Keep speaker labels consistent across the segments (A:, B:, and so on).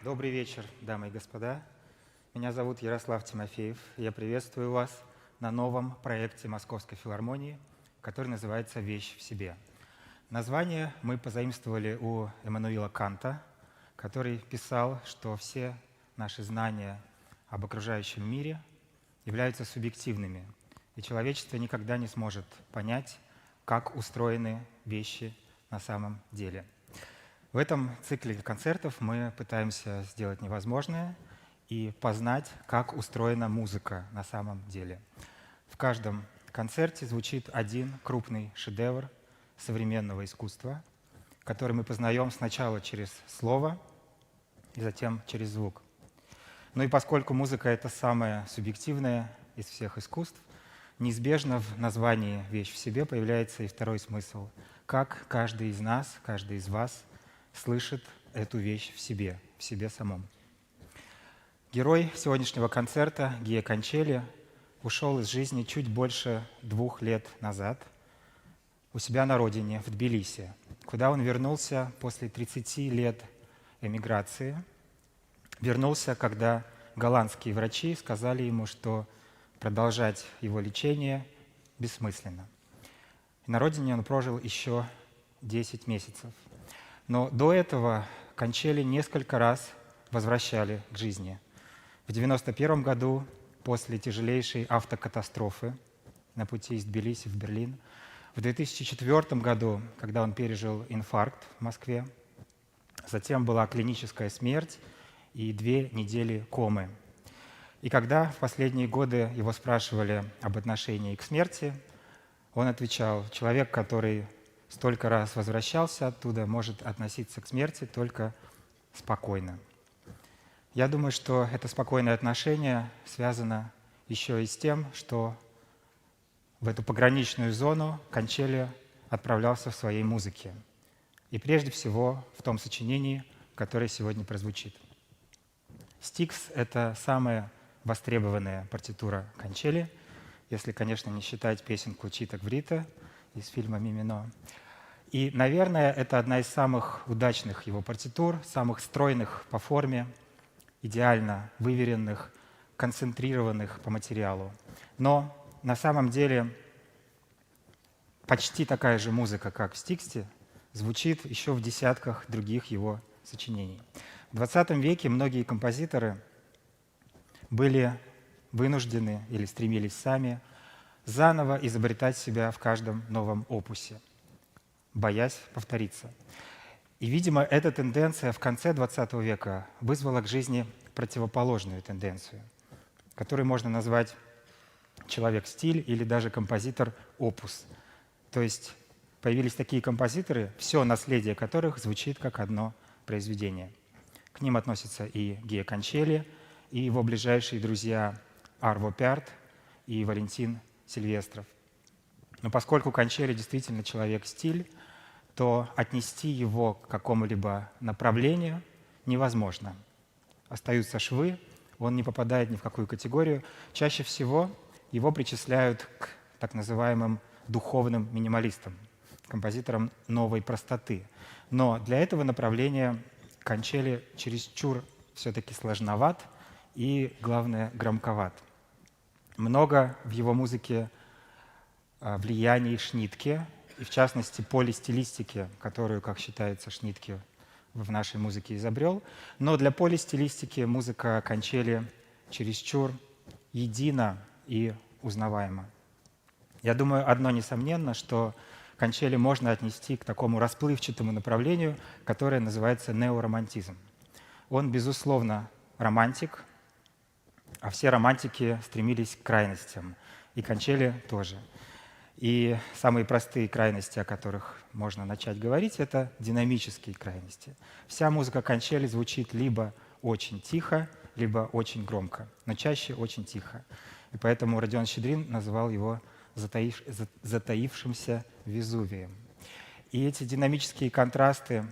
A: Добрый вечер, дамы и господа. Меня зовут Ярослав Тимофеев. Я приветствую вас на новом проекте Московской филармонии, который называется «Вещь в себе». Название мы позаимствовали у Эммануила Канта, который писал, что все наши знания об окружающем мире являются субъективными, и человечество никогда не сможет понять, как устроены вещи на самом деле. В этом цикле концертов мы пытаемся сделать невозможное и познать, как устроена музыка на самом деле. В каждом концерте звучит один крупный шедевр современного искусства, который мы познаем сначала через слово и затем через звук. Ну и поскольку музыка — это самое субъективное из всех искусств, неизбежно в названии «Вещь в себе» появляется и второй смысл. Как каждый из нас, каждый из вас слышит эту вещь в себе самом. Герой сегодняшнего концерта Гио Кончели ушел из жизни чуть больше 2 лет назад у себя на родине, в Тбилиси, куда он вернулся после 30 лет эмиграции. Вернулся, когда голландские врачи сказали ему, что продолжать его лечение бессмысленно. И на родине он прожил еще 10 месяцев. Но до этого Кончели несколько раз возвращали к жизни. В 1991 году, после тяжелейшей автокатастрофы на пути из Тбилиси в Берлин, в 2004 году, когда он пережил инфаркт в Москве, затем была клиническая смерть и 2 недели комы. И когда в последние годы его спрашивали об отношении к смерти, он отвечал: человек, который столько раз возвращался оттуда, может относиться к смерти только спокойно. Я думаю, что это спокойное отношение связано еще и с тем, что в эту пограничную зону Кончели отправлялся в своей музыке. И прежде всего в том сочинении, которое сегодня прозвучит. Стикс — это самая востребованная партитура Кончели, если, конечно, не считать песенку «Чита Гврита» из фильма «Мимино». И, наверное, это одна из самых удачных его партитур, самых стройных по форме, идеально выверенных, концентрированных по материалу. Но на самом деле почти такая же музыка, как в Стиксе, звучит еще в десятках других его сочинений. В XX веке многие композиторы были вынуждены или стремились сами заново изобретать себя в каждом новом опусе, боясь повториться. И, видимо, эта тенденция в конце XX века вызвала к жизни противоположную тенденцию, которую можно назвать человек-стиль или даже композитор-опус. То есть появились такие композиторы, все наследие которых звучит как одно произведение. К ним относятся и Гио Кончели, и его ближайшие друзья Арво Пярт и Валентин Сильвестров. Но поскольку Кончели действительно человек-стиль, то отнести его к какому-либо направлению невозможно. Остаются швы, он не попадает ни в какую категорию. Чаще всего его причисляют к так называемым духовным минималистам, композиторам новой простоты. Но для этого направления Кончели чересчур все-таки сложноват и, главное, громковат. Много в его музыке влияний Шнитке, и в частности полистилистики, которую, как считается, Шнитке в нашей музыке изобрел. Но для полистилистики музыка Кончели чересчур едина и узнаваема. Я думаю, одно несомненно, что Кончели можно отнести к такому расплывчатому направлению, которое называется неоромантизм. Он, безусловно, романтик, а все романтики стремились к крайностям, и Кончели тоже. И самые простые крайности, о которых можно начать говорить, это динамические крайности. Вся музыка Кончели звучит либо очень тихо, либо очень громко, но чаще очень тихо. И поэтому Родион Щедрин называл его затаившимся Везувием. И эти динамические контрасты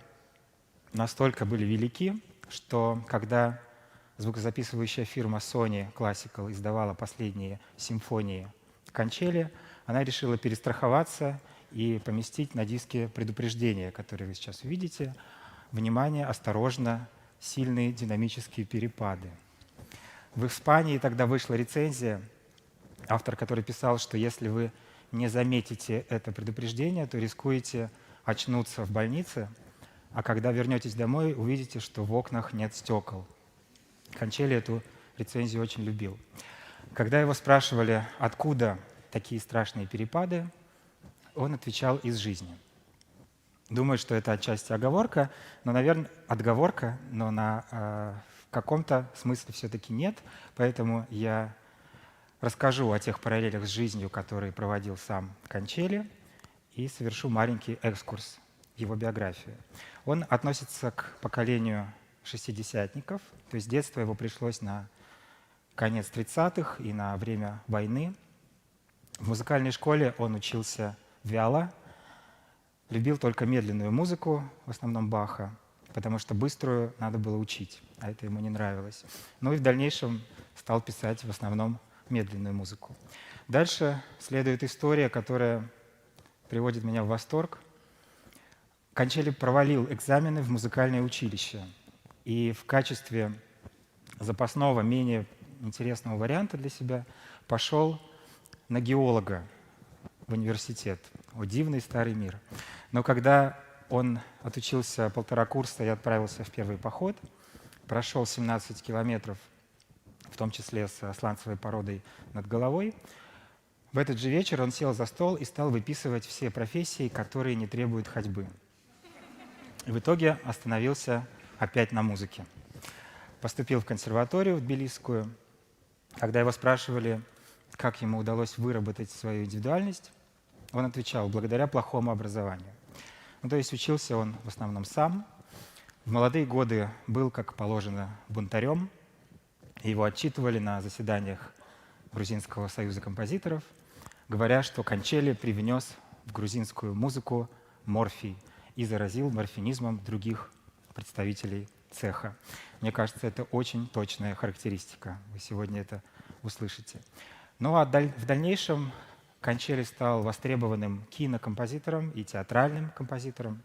A: настолько были велики, что когда звукозаписывающая фирма Sony Classical издавала последние симфонии Кончели, она решила перестраховаться и поместить на диске предупреждение, которое вы сейчас увидите. Внимание, осторожно, сильные динамические перепады. В Испании тогда вышла рецензия, автор который писал, что если вы не заметите это предупреждение, то рискуете очнуться в больнице, а когда вернетесь домой, увидите, что в окнах нет стекол. Кончелли эту рецензию очень любил. Когда его спрашивали, откуда такие страшные перепады, он отвечал: из жизни. Думаю, что это отчасти оговорка, но, наверное, отговорка, но в каком-то смысле все-таки нет. Поэтому я расскажу о тех параллелях с жизнью, которые проводил сам Кончелли, и совершу маленький экскурс в его биографию. Он относится к поколению шестидесятников, то есть детство его пришлось на конец 30-х и на время войны. В музыкальной школе он учился вяло, любил только медленную музыку, в основном Баха, потому что быструю надо было учить, а это ему не нравилось. Ну и в дальнейшем стал писать в основном медленную музыку. Дальше следует история, которая приводит меня в восторг. Кончелли провалил экзамены в музыкальное училище, и в качестве запасного, менее интересного варианта для себя пошел на геолога в университет. О, дивный старый мир. Но когда он отучился 1,5 курса и отправился в первый поход, прошел 17 километров, в том числе с сланцевой породой над головой, в этот же вечер он сел за стол и стал выписывать все профессии, которые не требуют ходьбы. И в итоге остановился опять на музыке. Поступил в консерваторию, в Тбилисскую. Когда его спрашивали, как ему удалось выработать свою индивидуальность, он отвечал: благодаря плохому образованию. Ну, то есть учился он в основном сам. В молодые годы был, как положено, бунтарем. Его отчитывали на заседаниях Грузинского союза композиторов, говоря, что Кончелли привнес в грузинскую музыку морфий и заразил морфинизмом других представителей цеха. Мне кажется, это очень точная характеристика. Вы сегодня это услышите. Ну а в дальнейшем Кончелли стал востребованным кинокомпозитором и театральным композитором.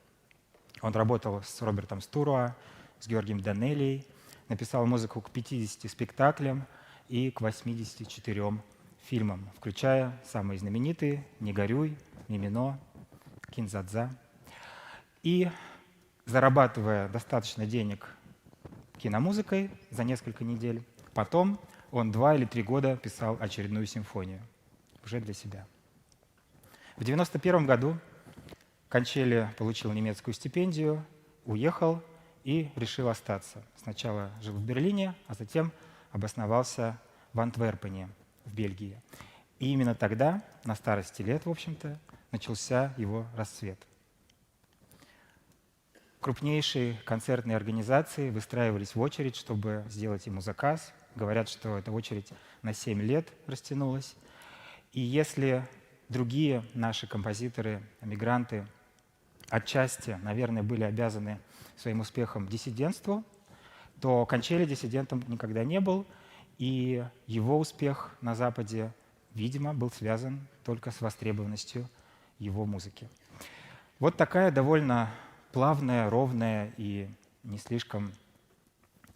A: Он работал с Робертом Стуруа, с Георгием Данелией, написал музыку к 50 спектаклям и к 84 фильмам, включая самые знаменитые «Не горюй», «Мимино», «Кинзадза». И, зарабатывая достаточно денег киномузыкой за несколько недель, потом он 2 или 3 года писал очередную симфонию, уже для себя. В 1991 году Кончелли получил немецкую стипендию, уехал и решил остаться. Сначала жил в Берлине, а затем обосновался в Антверпене, в Бельгии. И именно тогда, на старости лет, в общем-то, начался его расцвет. Крупнейшие концертные организации выстраивались в очередь, чтобы сделать ему заказ. Говорят, что эта очередь на 7 лет растянулась. И если другие наши композиторы, эмигранты, отчасти, наверное, были обязаны своим успехом диссидентству, то Кончелли диссидентом никогда не был, и его успех на Западе, видимо, был связан только с востребованностью его музыки. Вот такая довольно плавная, ровная и не слишком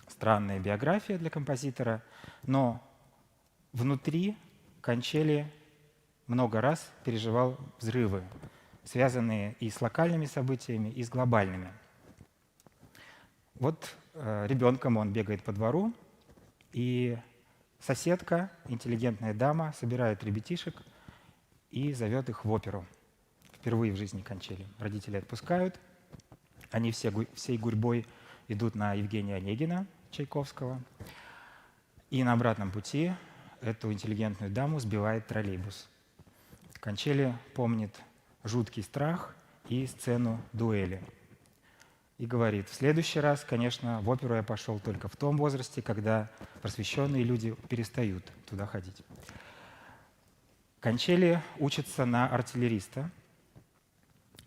A: странная биография для композитора, но внутри Кончелли много раз переживал взрывы, связанные и с локальными событиями, и с глобальными. Вот ребенком он бегает по двору, и соседка, интеллигентная дама, собирает ребятишек и зовет их в оперу. Впервые в жизни Кончелли. Родители отпускают, они всей гурьбой идут на Евгения Онегина, Чайковского, и на обратном пути эту интеллигентную даму сбивает троллейбус. Кончелли помнит жуткий страх и сцену дуэли. И говорит: в следующий раз, конечно, в оперу я пошел только в том возрасте, когда просвещенные люди перестают туда ходить. Кончелли учится на артиллериста,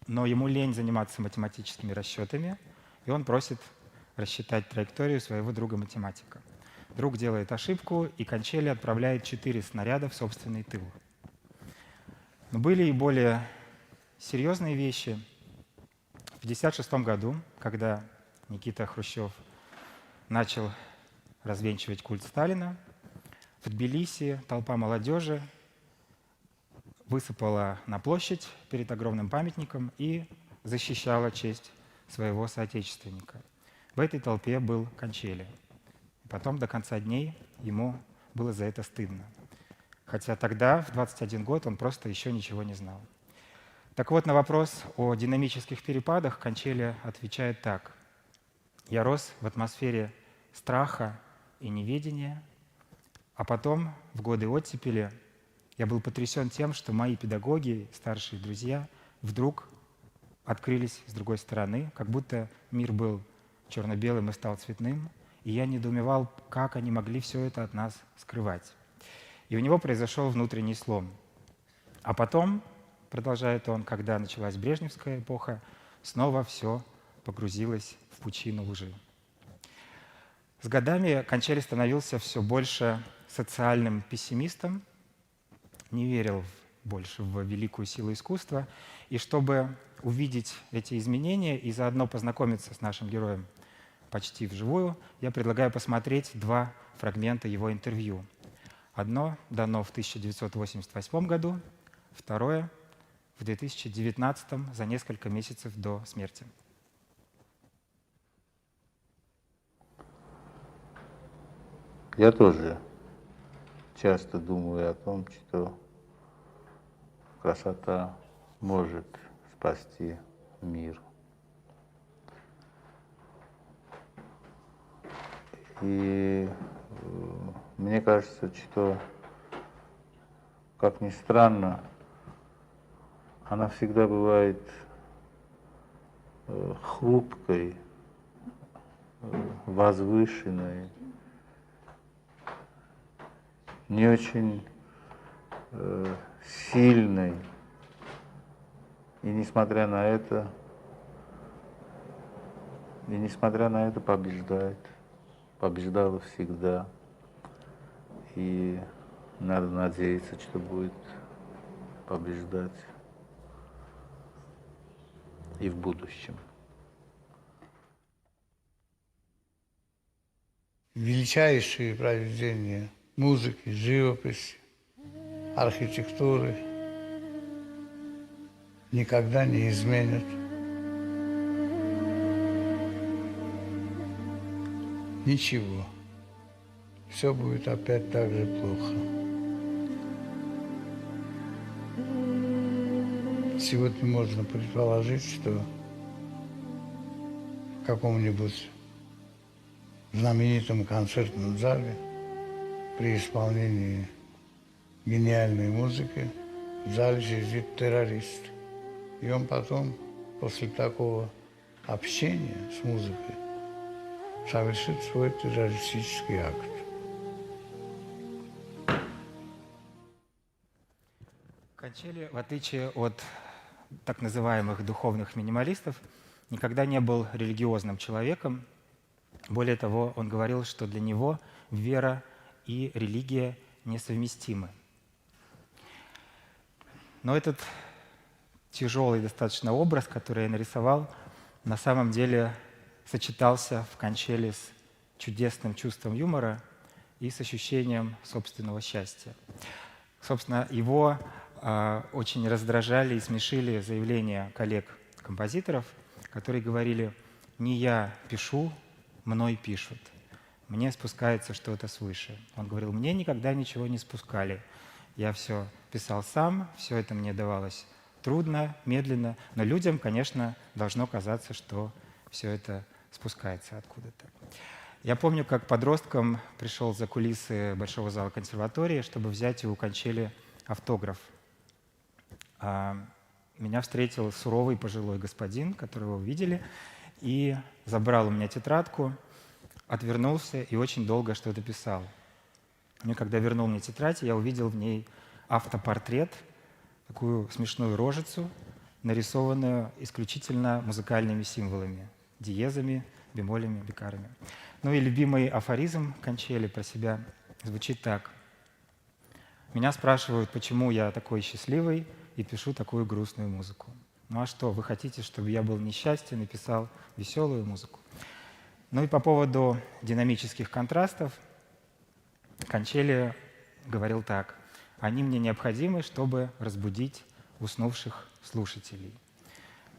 A: но ему лень заниматься математическими расчетами, и он просит рассчитать траекторию своего друга-математика. Друг делает ошибку, и Кончелли отправляет 4 снаряда в собственный тыл. Но были и более серьезные вещи. В 1956 году, когда Никита Хрущев начал развенчивать культ Сталина. В Тбилиси толпа молодежи высыпала на площадь перед огромным памятником и защищала честь своего соотечественника. В этой толпе был Кончели. Потом до конца дней ему было за это стыдно. Хотя тогда, в 21 год, он просто еще ничего не знал. Так вот, на вопрос о динамических перепадах Кончели отвечает так. «Я рос в атмосфере страха и неведения, а потом, в годы оттепели, я был потрясен тем, что мои педагоги, старшие друзья, вдруг открылись с другой стороны, как будто мир был черно-белым и стал цветным, и я недоумевал, как они могли все это от нас скрывать. И у него произошел внутренний слом. А потом, продолжает он, когда началась Брежневская эпоха, снова все погрузилось в пучину лжи». С годами Кончели становился все больше социальным пессимистом, не верил больше в великую силу искусства. И чтобы увидеть эти изменения и заодно познакомиться с нашим героем почти вживую, я предлагаю посмотреть два фрагмента его интервью. Одно дано в 1988 году, второе в 2019, за несколько месяцев до смерти.
B: Я тоже часто думаю о том, что красота может спасти мир. И мне кажется, что, как ни странно, она всегда бывает хрупкой, возвышенной, не очень сильной. И несмотря на это побеждает. Побеждала всегда. И надо надеяться, что будет побеждать и в будущем.
C: Величайшие произведения музыки, живописи, архитектуры никогда не изменят ничего. Все будет опять так же плохо. Сегодня можно предположить, что в каком-нибудь знаменитом концертном зале при исполнении гениальной музыки в зале сидит террорист. И он потом, после такого общения с музыкой, совершит свой террористический акт.
A: Кончели, в отличие от так называемых духовных минималистов, никогда не был религиозным человеком. Более того, он говорил, что для него вера и религия несовместимы. Но этот тяжелый достаточно образ, который я нарисовал, на самом деле сочетался в Кончели с чудесным чувством юмора и с ощущением собственного счастья. Собственно, его очень раздражали и смешили заявления коллег-композиторов, которые говорили: «Не я пишу, мной пишут, мне спускается что-то свыше». Он говорил: «Мне никогда ничего не спускали, я все писал сам, все это мне давалось трудно, медленно, но людям, конечно, должно казаться, что все это спускается откуда-то». Я помню, как подростком пришел за кулисы Большого зала консерватории, чтобы взять у Кончели автограф. Меня встретил суровый пожилой господин, которого вы видели, и забрал у меня тетрадку, отвернулся и очень долго что-то писал. И когда вернул мне тетрадь, я увидел в ней автопортрет, такую смешную рожицу, нарисованную исключительно музыкальными символами, диезами, бемолями, бикарами. Ну и любимый афоризм Кончели про себя звучит так. Меня спрашивают, почему я такой счастливый и пишу такую грустную музыку. Ну а что, вы хотите, чтобы я был несчастен и писал веселую музыку? Ну и по поводу динамических контрастов Кончели говорил так: «Они мне необходимы, чтобы разбудить уснувших слушателей».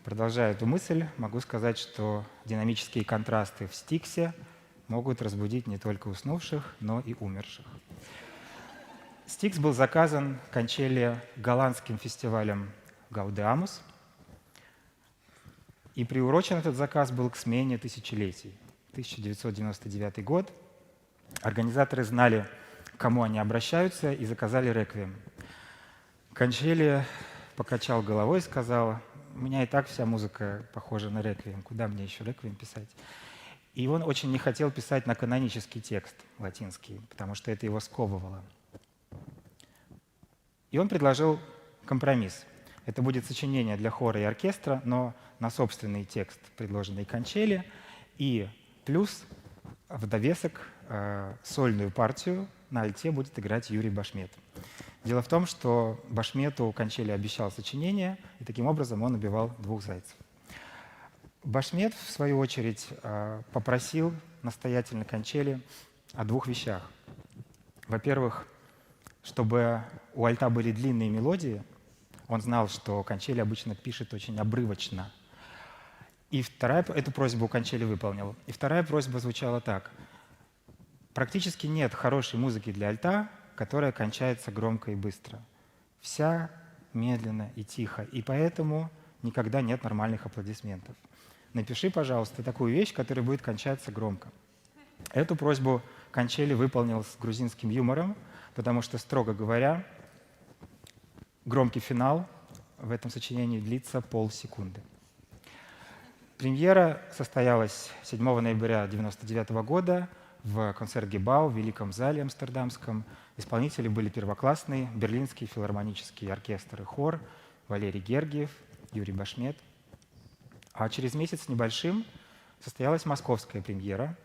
A: Продолжая эту мысль, могу сказать, что динамические контрасты в Стиксе могут разбудить не только уснувших, но и умерших. Стикс был заказан Кончели голландским фестивалем «Гаудеамус», и приурочен этот заказ был к смене тысячелетий. 1999 год. Организаторы знали, к кому они обращаются, и заказали реквием. Кончели покачал головой и сказал: «У меня и так вся музыка похожа на реквием, куда мне еще реквием писать?» И он очень не хотел писать на канонический текст латинский, потому что это его сковывало. И он предложил компромисс. Это будет сочинение для хора и оркестра, но на собственный текст, предложенный Кончели, и плюс в довесок сольную партию на альте будет играть Юрий Башмет. Дело в том, что Башмету Кончели обещал сочинение, и таким образом он убивал двух зайцев. Башмет, в свою очередь, попросил настоятельно Кончели о двух вещах. Во-первых, чтобы у альта были длинные мелодии. Он знал, что Кончели обычно пишет очень обрывочно. И эту просьбу Кончели выполнил. И вторая просьба звучала так: практически нет хорошей музыки для альта, которая кончается громко и быстро. Вся медленно и тихо, и поэтому никогда нет нормальных аплодисментов. Напиши, пожалуйста, такую вещь, которая будет кончаться громко. Эту просьбу Кончели выполнил с грузинским юмором, потому что, строго говоря, громкий финал в этом сочинении длится полсекунды. Премьера состоялась 7 ноября 1999 года в Концертгебау, в Великом зале амстердамском. Исполнители были первоклассные: Берлинский филармонический оркестр и хор, Валерий Гергиев, Юрий Башмет. А через месяц с небольшим состоялась московская премьера,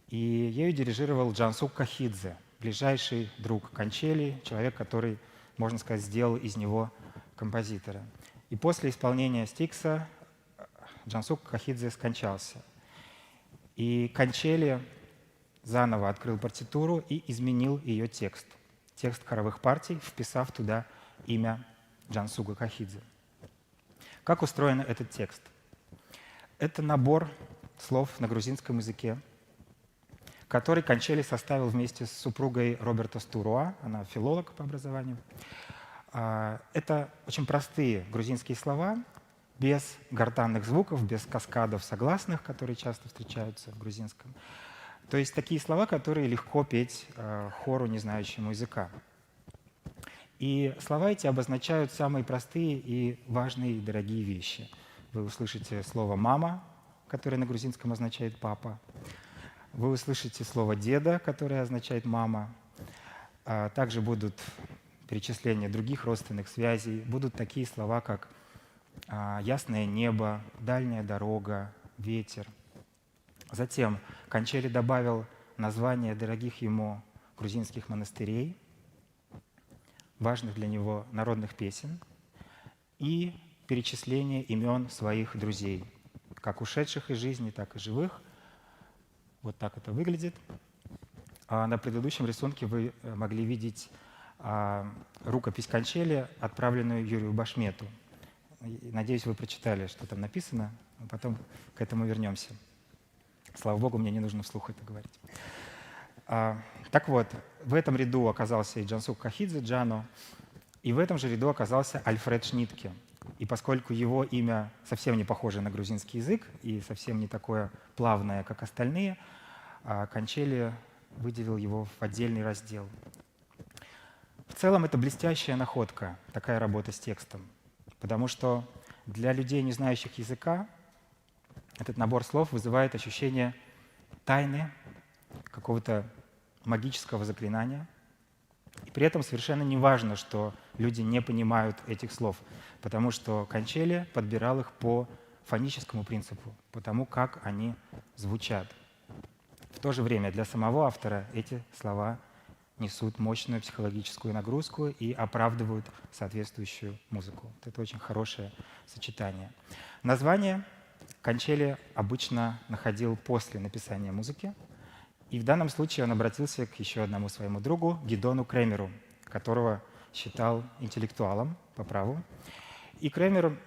A: и ею дирижировал Джансук Кахидзе, ближайший друг Кончели, человек, который, можно сказать, сделал из него композитора. И после исполнения Стикса Джансук Кахидзе скончался. И Кончели заново открыл партитуру и изменил ее текст хоровых партий, вписав туда имя Джансука Кахидзе. Как устроен этот текст? Это набор слов на грузинском языке, который Кончели составил вместе с супругой Роберто Стуруа, она филолог по образованию. Это очень простые грузинские слова, без гортанных звуков, без каскадов согласных, которые часто встречаются в грузинском. То есть такие слова, которые легко петь хору, не знающему языка. И слова эти обозначают самые простые и важные и дорогие вещи. Вы услышите слово «мама», которое на грузинском означает «папа». Вы услышите слово «деда», которое означает «мама». Также будут перечисления других родственных связей. Будут такие слова, как «ясное небо», «дальняя дорога», «ветер». Затем Кончели добавил названия дорогих ему грузинских монастырей, важных для него народных песен и перечисление имен своих друзей, как ушедших из жизни, так и живых. Вот так это выглядит. А на предыдущем рисунке вы могли видеть рукопись Кончели, отправленную Юрию Башмету. Надеюсь, вы прочитали, что там написано, а потом к этому вернемся. Слава Богу, мне не нужно вслух это говорить. Так вот, в этом ряду оказался и Джансук Кахидзе, Джано, и в этом же ряду оказался Альфред Шнитке. И поскольку его имя совсем не похоже на грузинский язык и совсем не такое плавное, как остальные, Кончели выделил его в отдельный раздел. В целом это блестящая находка, такая работа с текстом, потому что для людей, не знающих языка, этот набор слов вызывает ощущение тайны, какого-то магического заклинания. И при этом совершенно не важно, что люди не понимают этих слов, потому что Кончели подбирал их по фоническому принципу, по тому, как они звучат. В то же время для самого автора эти слова несут мощную психологическую нагрузку и оправдывают соответствующую музыку. Вот это очень хорошее сочетание. Название Кончели обычно находил после написания музыки. И в данном случае он обратился к еще одному своему другу, Гидону Кремеру, которого считал интеллектуалом по праву. И Кремер,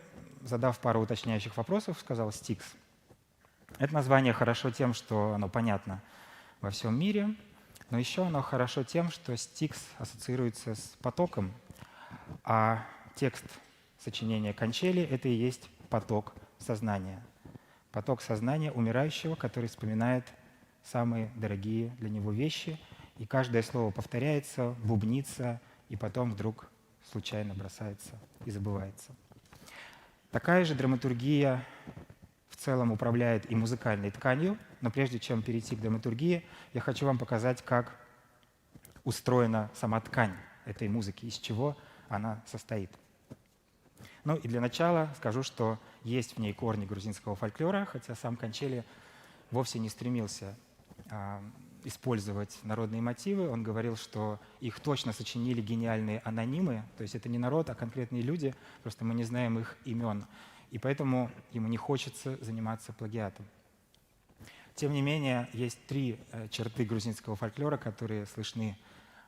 A: задав пару уточняющих вопросов, сказал «Стикс». Это название хорошо тем, что оно понятно во всем мире, но еще оно хорошо тем, что «Стикс» ассоциируется с потоком, а текст сочинения Кончели — это и есть поток сознания. Поток сознания умирающего, который вспоминает самые дорогие для него вещи, и каждое слово повторяется, бубнится, и потом вдруг случайно бросается и забывается. Такая же драматургия в целом управляет и музыкальной тканью, но прежде чем перейти к драматургии, я хочу вам показать, как устроена сама ткань этой музыки, из чего она состоит. Ну и для начала скажу, что есть в ней корни грузинского фольклора, хотя сам Кончели вовсе не стремился использовать народные мотивы. Он говорил, что их точно сочинили гениальные анонимы, то есть это не народ, а конкретные люди, просто мы не знаем их имен, и поэтому ему не хочется заниматься плагиатом. Тем не менее, есть три черты грузинского фольклора, которые слышны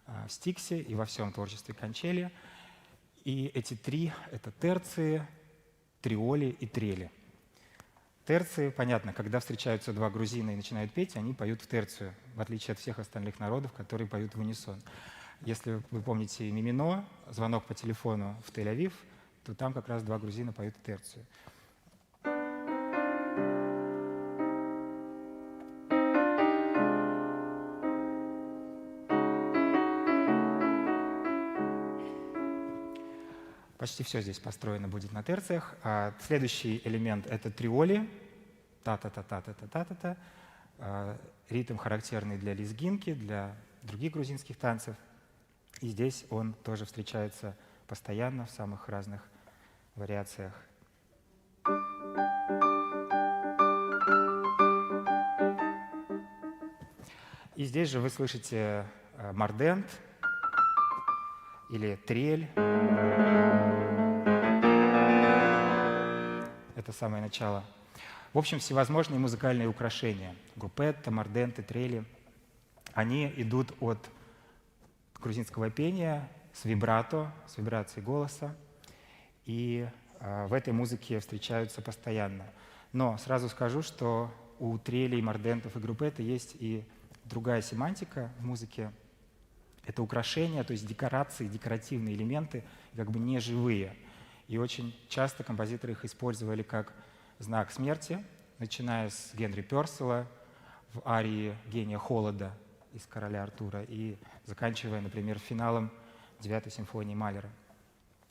A: в Стиксе и во всем творчестве Кончели. И эти три — это терции, триоли и трели. Терции, понятно, когда встречаются два грузина и начинают петь, они поют в терцию, в отличие от всех остальных народов, которые поют в унисон. Если вы помните Мимино, звонок по телефону в Тель-Авив, то там как раз два грузина поют в терцию. Почти все здесь построено будет на терциях. А следующий элемент — это триоли. Та-та-та-та-та-та-та-та. Ритм характерный для лезгинки, для других грузинских танцев. И здесь он тоже встречается постоянно в самых разных вариациях. И здесь же вы слышите мардент или трель. Это самое начало. В общем, всевозможные музыкальные украшения — группетто, марденты, трели — они идут от грузинского пения с вибрато, с вибрацией голоса, и в этой музыке встречаются постоянно. Но сразу скажу, что у трелей, мардентов и группетто есть и другая семантика в музыке. Это украшения, то есть декорации, декоративные элементы, как бы неживые. И очень часто композиторы их использовали как знак смерти, начиная с Генри Пёрселла в арии «Гения холода» из «Короля Артура» и заканчивая, например, финалом 9-й симфонии Малера.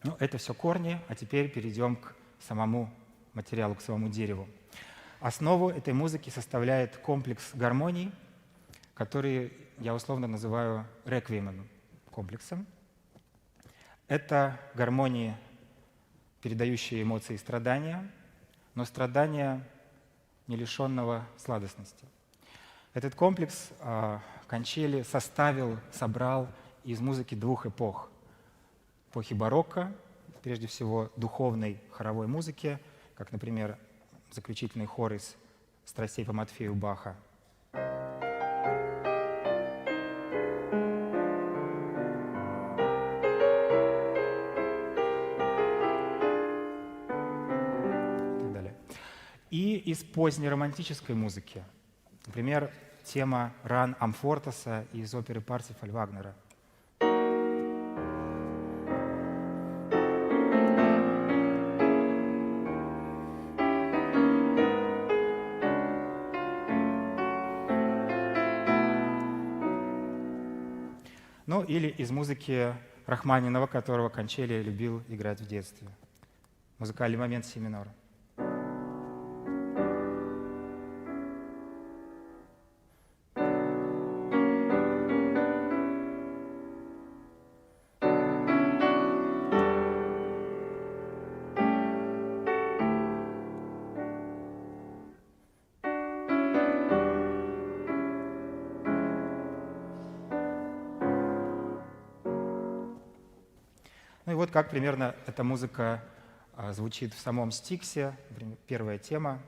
A: Ну, это все корни, а теперь перейдем к самому материалу, к самому дереву. Основу этой музыки составляет комплекс гармоний, который я условно называю реквиемом комплексом. Это гармонии, передающие эмоции страдания, но страдания, не лишенного сладостности. Этот комплекс Кончели собрал из музыки двух эпох. Эпохи барокко, прежде всего духовной хоровой музыки, как, например, заключительный хор из «Страстей по Матфею» Баха. И из поздней романтической музыки. Например, тема «Ран Амфортаса» из оперы «Парсифаль» Вагнера. Ну или из музыки Рахманинова, которого Кончели любил играть в детстве. Музыкальный момент си минор. Ну и вот как примерно эта музыка звучит в самом Стиксе. Первая тема.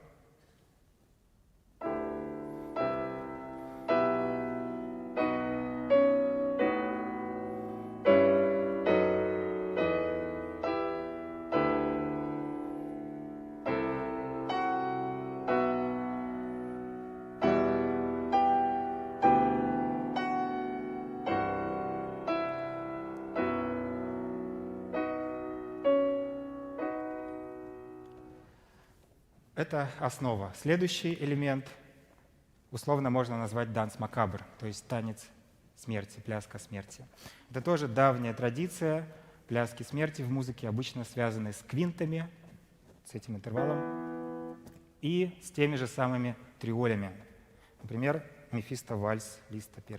A: Это основа. Следующий элемент условно можно назвать данс макабр, то есть танец смерти, пляска смерти. Это тоже давняя традиция. Пляски смерти в музыке обычно связаны с квинтами, с этим интервалом, и с теми же самыми триолями. Например, Мефисто вальс Листа I.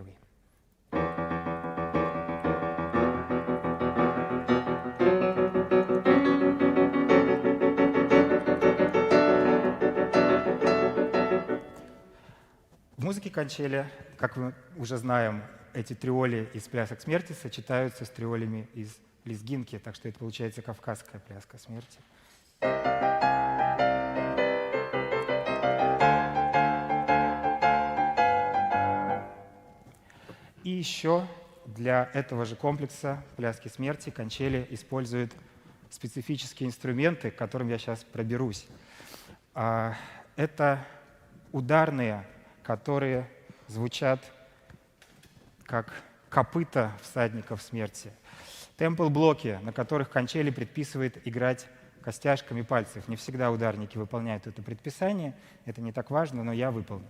A: В музыке канчели, как мы уже знаем, эти триоли из плясок смерти сочетаются с триолями из лезгинки, так что это получается кавказская пляска смерти. И еще для этого же комплекса пляски смерти канчели используют специфические инструменты, к которым я сейчас проберусь. Это ударные, которые звучат как копыта всадников смерти. Темпл-блоки, на которых канчели предписывает играть костяшками пальцев. Не всегда ударники выполняют это предписание, это не так важно, но я выполню.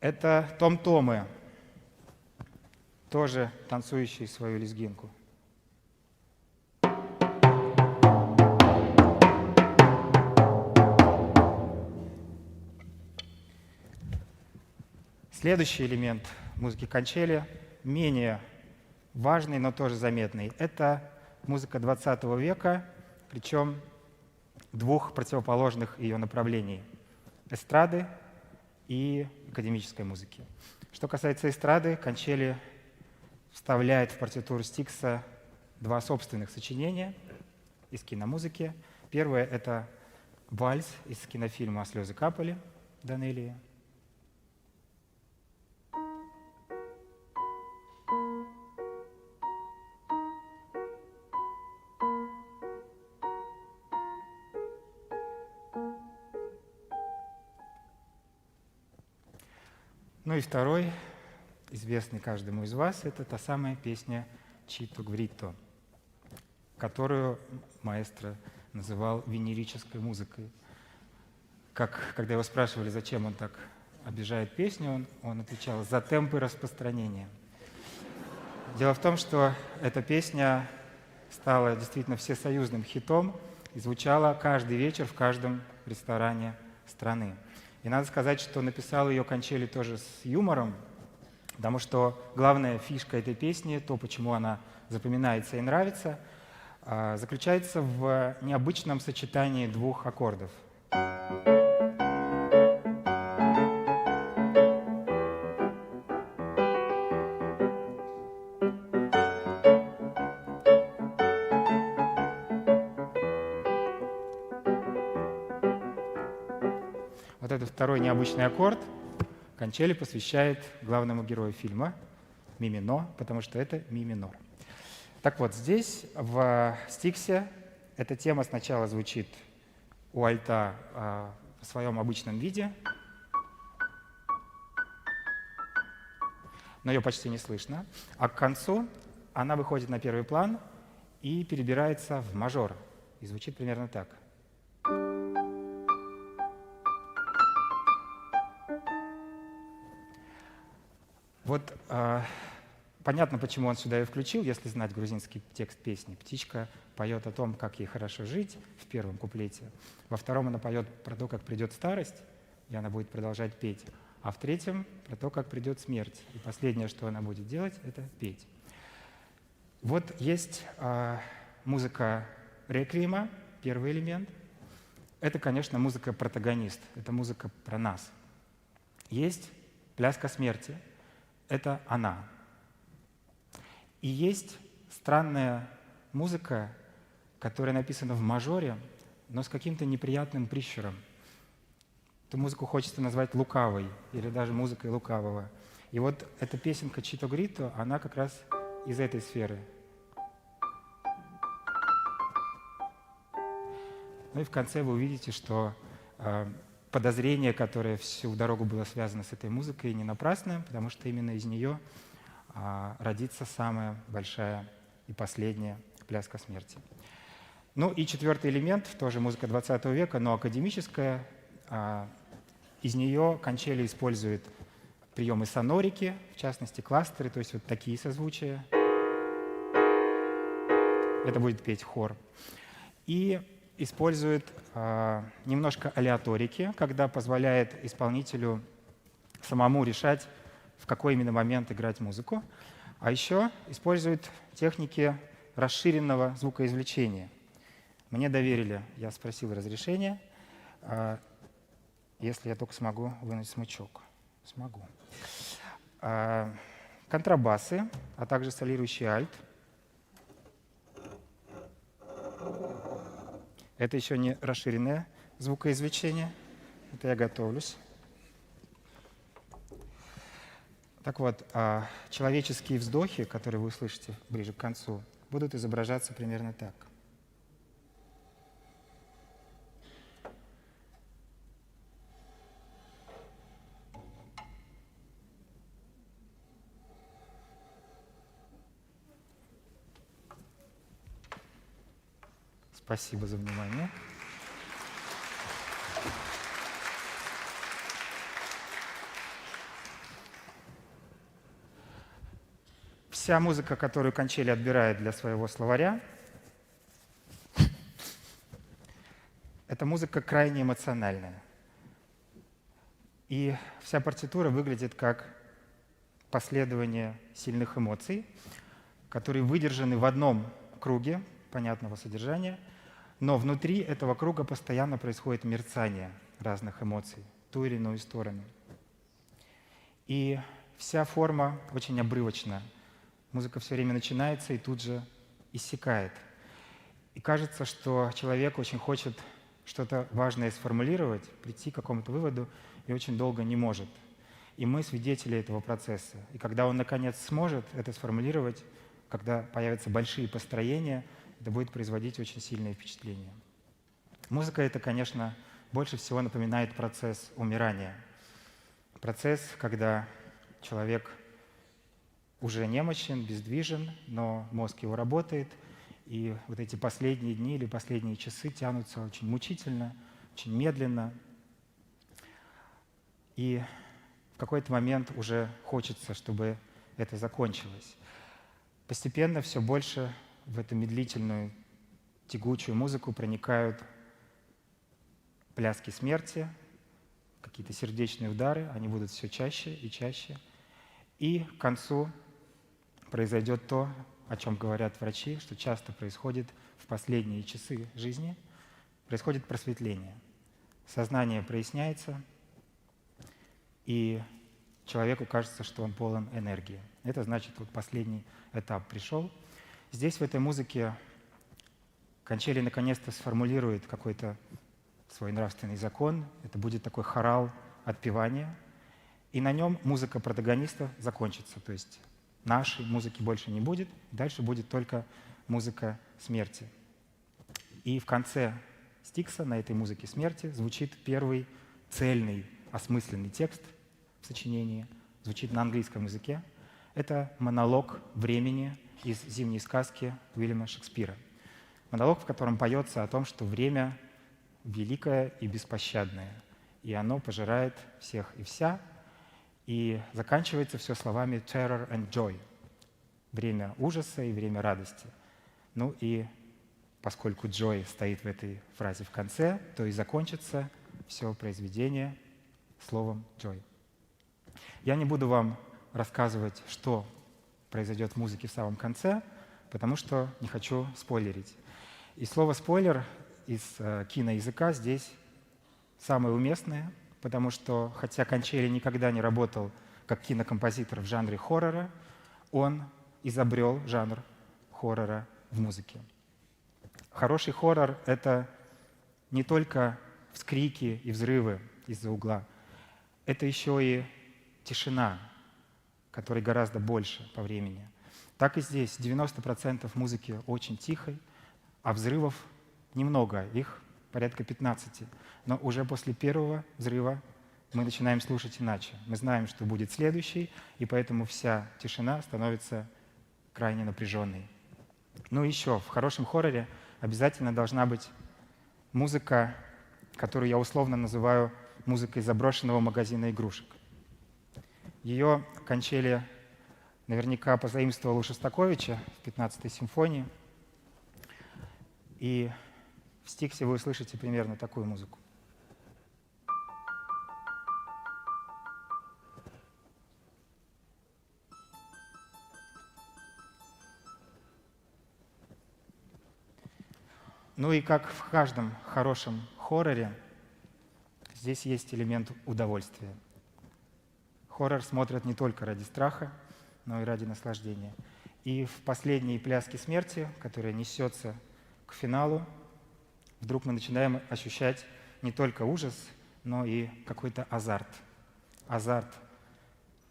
A: Это том-томы, тоже танцующие свою лезгинку. Следующий элемент музыки канчели, менее важный, но тоже заметный, это музыка 20 века, причем двух противоположных ее направлений – эстрады и академической музыки. Что касается эстрады, канчели вставляет в партитуру Стикса два собственных сочинения из киномузыки. Первое — это вальс из кинофильма «Слезы капали» Данелии. Ну и второй, известный каждому из вас, это та самая песня «Чито Гврито», которую маэстро называл венерической музыкой. Когда его спрашивали, зачем он так обижает песню, он отвечал: «За темпы распространения». Дело в том, что эта песня стала действительно всесоюзным хитом и звучала каждый вечер в каждом ресторане страны. И надо сказать, что написал ее канчели тоже с юмором, потому что главная фишка этой песни, то, почему она запоминается и нравится, заключается в необычном сочетании двух аккордов. Вот этот второй необычный аккорд канчели посвящает главному герою фильма ми минор, потому что это ми минор. Так вот, здесь в Стиксе эта тема сначала звучит у альта в своем обычном виде, но ее почти не слышно, а к концу она выходит на первый план и перебирается в мажор, и звучит примерно так. Вот понятно, почему он сюда ее включил, если знать грузинский текст песни. Птичка поет о том, как ей хорошо жить в первом куплете. Во втором она поет про то, как придет старость, и она будет продолжать петь. А в третьем про то, как придет смерть. И последнее, что она будет делать, это петь. Вот есть музыка реквиема, первый элемент. Это, конечно, музыка-протагонист, это музыка про нас. Есть пляска смерти. Это она. И есть странная музыка, которая написана в мажоре, но с каким-то неприятным прищуром. Эту музыку хочется назвать лукавой или даже музыкой лукавого. И вот эта песенка «Чито Грито», она как раз из этой сферы. Ну и в конце вы увидите, что подозрение, которое всю дорогу было связано с этой музыкой, не напрасно, потому что именно из нее родится самая большая и и последняя «Пляска смерти». Ну и четвертый элемент, тоже музыка 20 века, но академическая. Из нее Кончелли использует приемы сонорики, в частности кластеры, то есть вот такие созвучия. Это будет петь хор. И использует немножко алеаторики, когда позволяет исполнителю самому решать, в какой именно момент играть музыку. А еще использует техники расширенного звукоизвлечения. Мне доверили, я спросил разрешения, если я только смогу вынуть смычок. Смогу. Контрабасы, а также солирующий альт. Это еще не расширенное звукоизвлечение. Это я готовлюсь. Так вот, человеческие вздохи, которые вы услышите ближе к концу, будут изображаться примерно так. Спасибо за внимание. Вся музыка, которую Кончелли отбирает для своего словаря, это музыка крайне эмоциональная. И вся партитура выглядит как последование сильных эмоций, которые выдержаны в одном круге понятного содержания, но внутри этого круга постоянно происходит мерцание разных эмоций в ту или иную сторону. И вся форма очень обрывочна. Музыка все время начинается и тут же иссякает. И кажется, что человек очень хочет что-то важное сформулировать, прийти к какому-то выводу и очень долго не может. И мы свидетели этого процесса. И когда он, наконец, сможет это сформулировать, когда появятся большие построения, это будет производить очень сильное впечатление. Музыка — это, конечно, больше всего напоминает процесс умирания. Процесс, когда человек уже немощен, бездвижен, но мозг его работает, и вот эти последние дни или последние часы тянутся очень мучительно, очень медленно. И в какой-то момент уже хочется, чтобы это закончилось. Постепенно все больше в эту медлительную, тягучую музыку проникают пляски смерти, какие-то сердечные удары, они будут все чаще и чаще. И к концу произойдет то, о чем говорят врачи, что часто происходит в последние часы жизни, происходит просветление. Сознание проясняется, и человеку кажется, что он полон энергии. Это значит, вот последний этап пришел. Здесь, в этой музыке, Кончелли наконец-то сформулирует какой-то свой нравственный закон. Это будет такой хорал отпевания. И на нем музыка протагониста закончится. То есть нашей музыки больше не будет. Дальше будет только музыка смерти. И в конце Стикса на этой музыке смерти звучит первый цельный, осмысленный текст в сочинении. Звучит на английском языке. Это монолог времени из «Зимней сказки» Уильяма Шекспира. Монолог, в котором поется о том, что время великое и беспощадное, и оно пожирает всех и вся, и заканчивается все словами «terror and joy» — время ужаса и время радости. Ну и поскольку «joy» стоит в этой фразе в конце, то и закончится все произведение словом «joy». Я не буду вам рассказывать, что произойдет в музыке в самом конце, потому что не хочу спойлерить. И слово «спойлер» из киноязыка здесь самое уместное, потому что, хотя Кончелли никогда не работал как кинокомпозитор в жанре хоррора, он изобрел жанр хоррора в музыке. Хороший хоррор — это не только вскрики и взрывы из-за угла, это еще и тишина, которой гораздо больше по времени. Так и здесь 90% музыки очень тихой, а взрывов немного, их порядка 15. Но уже после первого взрыва мы начинаем слушать иначе. Мы знаем, что будет следующий, и поэтому вся тишина становится крайне напряженной. Ну и еще, в хорошем хороре обязательно должна быть музыка, которую я условно называю музыкой заброшенного магазина игрушек. Ее Кончели наверняка позаимствовал у Шостаковича в 15-й симфонии. И в Стиксе вы услышите примерно такую музыку. Ну и как в каждом хорошем хорроре, здесь есть элемент удовольствия. Хоррор смотрят не только ради страха, но и ради наслаждения. И в последней пляске смерти, которая несется к финалу, вдруг мы начинаем ощущать не только ужас, но и какой-то азарт. Азарт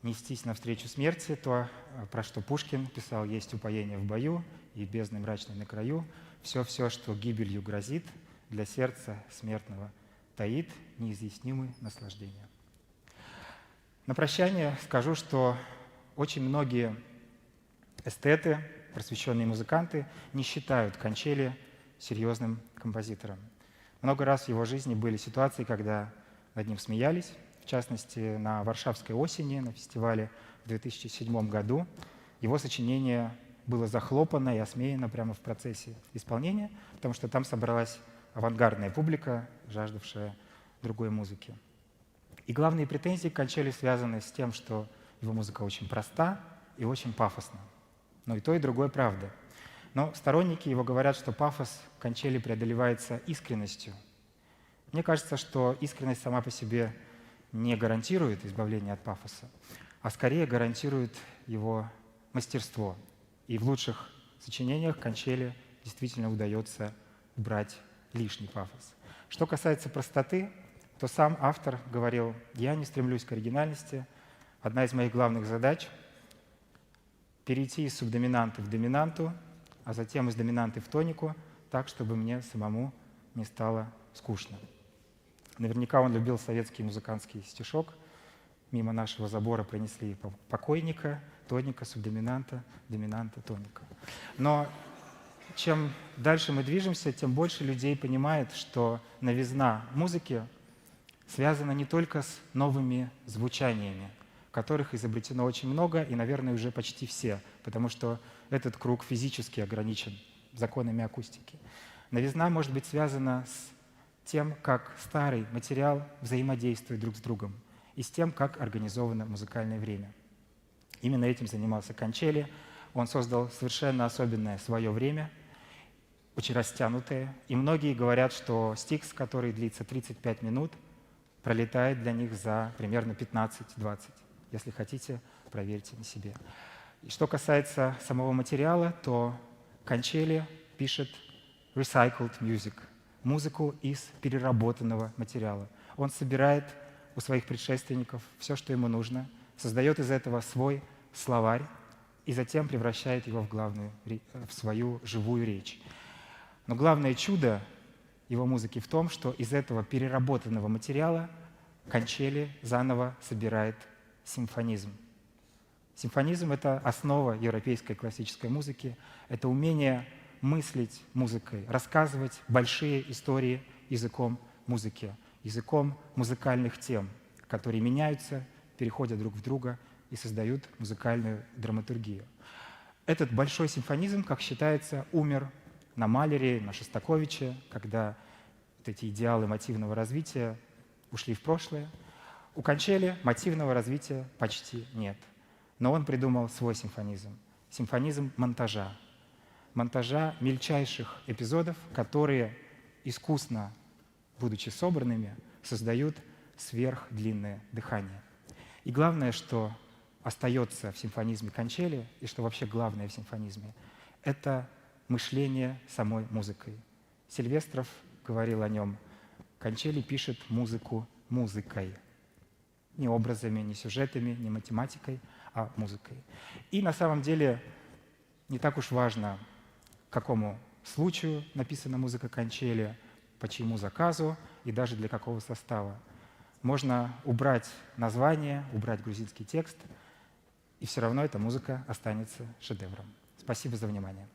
A: нестись навстречу смерти, то, про что Пушкин писал: «Есть упоение в бою и бездны мрачной на краю. Все, что гибелью грозит, для сердца смертного таит неизъяснимые наслаждения». На прощание скажу, что очень многие эстеты, просвещенные музыканты не считают Кончели серьезным композитором. Много раз в его жизни были ситуации, когда над ним смеялись. В частности, на Варшавской осени, на фестивале в 2007 году, его сочинение было захлопано и осмеяно прямо в процессе исполнения, потому что там собралась авангардная публика, жаждавшая другой музыки. И главные претензии к Кончели связаны с тем, что его музыка очень проста и очень пафосна. Но и то, и другое правда. Но сторонники его говорят, что пафос Кончели преодолевается искренностью. Мне кажется, что искренность сама по себе не гарантирует избавление от пафоса, а скорее гарантирует его мастерство. И в лучших сочинениях Кончели действительно удается убрать лишний пафос. Что касается простоты, то сам автор говорил: «Я не стремлюсь к оригинальности. Одна из моих главных задач — перейти из субдоминанты в доминанту, а затем из доминанты в тонику, так, чтобы мне самому не стало скучно». Наверняка он любил советский музыкантский стишок. Мимо нашего забора пронесли покойника, тоника, субдоминанта, доминанта, тоника. Но чем дальше мы движемся, тем больше людей понимает, что новизна музыки связана не только с новыми звучаниями, которых изобретено очень много, и, наверное, уже почти все, потому что этот круг физически ограничен законами акустики. Новизна может быть связана с тем, как старый материал взаимодействует друг с другом, и с тем, как организовано музыкальное время. Именно этим занимался Кончели. Он создал совершенно особенное свое время, очень растянутое. И многие говорят, что Стикс, который длится 35 минут, пролетает для них за примерно 15-20. Если хотите, проверьте на себе. И что касается самого материала, то Кончели пишет recycled music, музыку из переработанного материала. Он собирает у своих предшественников все, что ему нужно, создает из этого свой словарь и затем превращает его в свою живую речь. Но главное чудо его музыки в том, что из этого переработанного материала Кончели заново собирает симфонизм. Симфонизм — это основа европейской классической музыки, это умение мыслить музыкой, рассказывать большие истории языком музыки, языком музыкальных тем, которые меняются, переходят друг в друга и создают музыкальную драматургию. Этот большой симфонизм, как считается, умер на Малере, на Шостаковиче, когда вот эти идеалы мотивного развития ушли в прошлое. У Кончели мотивного развития почти нет. Но он придумал свой симфонизм. Симфонизм монтажа. Монтажа мельчайших эпизодов, которые, искусно будучи собранными, создают сверхдлинное дыхание. И главное, что остается в симфонизме Кончели, и что вообще главное в симфонизме, это мышление самой музыкой. Сильвестров говорил о нем: Кончели пишет музыку музыкой. Не образами, не сюжетами, не математикой, а музыкой. И на самом деле не так уж важно, к какому случаю написана музыка Кончели, по чьему заказу и даже для какого состава. Можно убрать название, убрать грузинский текст, и все равно эта музыка останется шедевром. Спасибо за внимание.